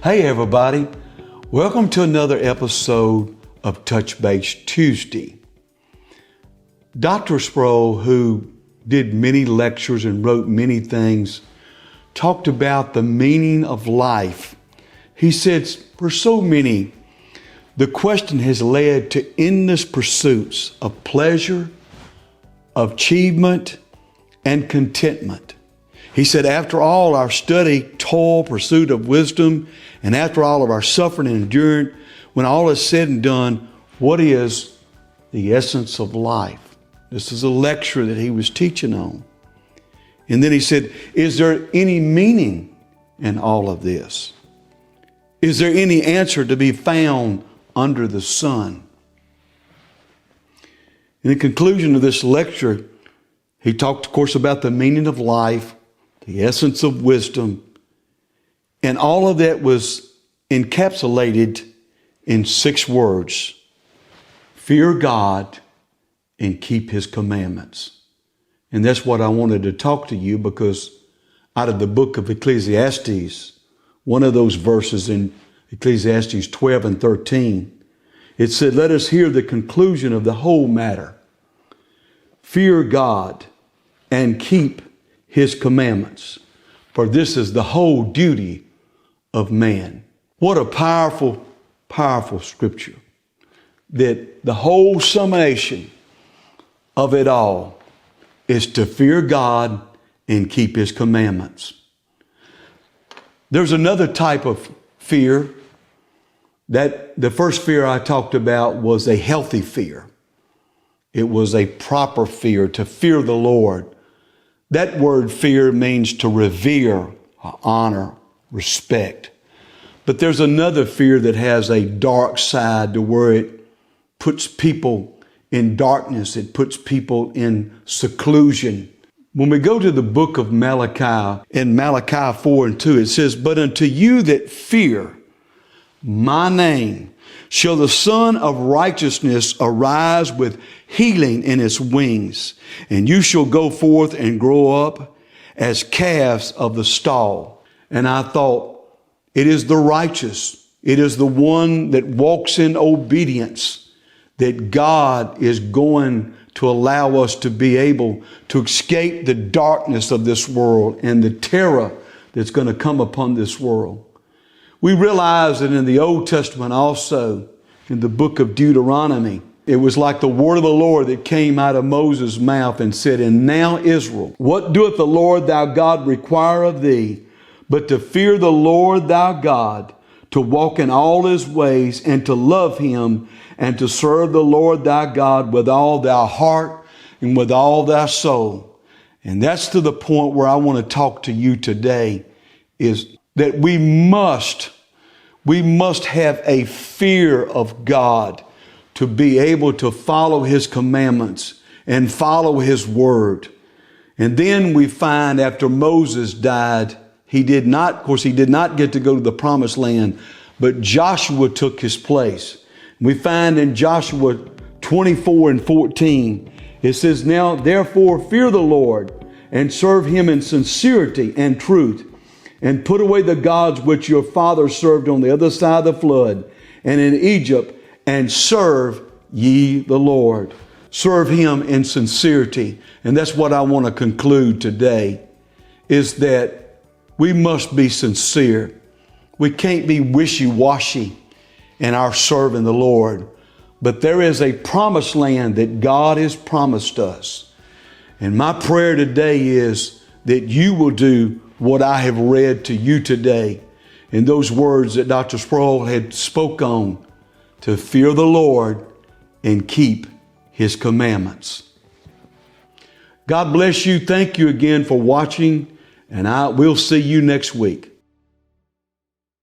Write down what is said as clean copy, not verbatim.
Hey everybody, welcome to another episode of Touch Base Tuesday. Dr. Sproul, who did many lectures and wrote many things, talked about the meaning of life. He said, for so many, the question has led to endless pursuits of pleasure, of achievement, and contentment. He said, after all our study, toil, pursuit of wisdom, and after all of our suffering and endurance, when all is said and done, what is the essence of life? This is a lecture that he was teaching on. And then he said, is there any meaning in all of this? Is there any answer to be found under the sun? In the conclusion of this lecture, he talked, of course, about the meaning of life, the essence of wisdom, and all of that was encapsulated in 6 words: fear God and keep His commandments. And that's what I wanted to talk to you, because out of the book of Ecclesiastes, one of those verses in Ecclesiastes 12 and 13, it said, let us hear the conclusion of the whole matter. Fear God and keep His commandments, for this is the whole duty of man. What a powerful, powerful scripture, that the whole summation of it all is to fear God and keep His commandments. There's another type of fear. That the first fear I talked about was a healthy fear. It was a proper fear, to fear the Lord. That word fear means to revere, honor, respect. But there's another fear that has a dark side, to where it puts people in darkness. It puts people in seclusion. When we go to the book of Malachi, in Malachi 4 and 2, it says, but unto you that fear my name shall the Son of Righteousness arise with healing in its wings, and you shall go forth and grow up as calves of the stall. And I thought, it is the righteous, it is the one that walks in obedience, that God is going to allow us to be able to escape the darkness of this world and the terror that's going to come upon this world. We realize that in the Old Testament also, in the book of Deuteronomy, it was like the word of the Lord that came out of Moses' mouth and said, and now Israel, what doeth the Lord thy God require of thee, but to fear the Lord thy God, to walk in all His ways, and to love Him, and to serve the Lord thy God with all thy heart and with all thy soul. And that's to the point where I want to talk to you today, is that we must have a fear of God to be able to follow His commandments and follow His word. And then we find after Moses died, he did not get to go to the promised land, but Joshua took his place. We find in Joshua 24 and 14, it says, now therefore fear the Lord and serve Him in sincerity and truth, and put away the gods which your fathers served on the other side of the flood and in Egypt, and serve ye the Lord. Serve Him in sincerity. And that's what I want to conclude today, is that we must be sincere. We can't be wishy-washy in our serving the Lord. But there is a promised land that God has promised us. And my prayer today is that you will do what I have read to you today, in those words that Dr. Sproul had spoke on, to fear the Lord and keep His commandments. God bless you. Thank you again for watching, and I will see you next week.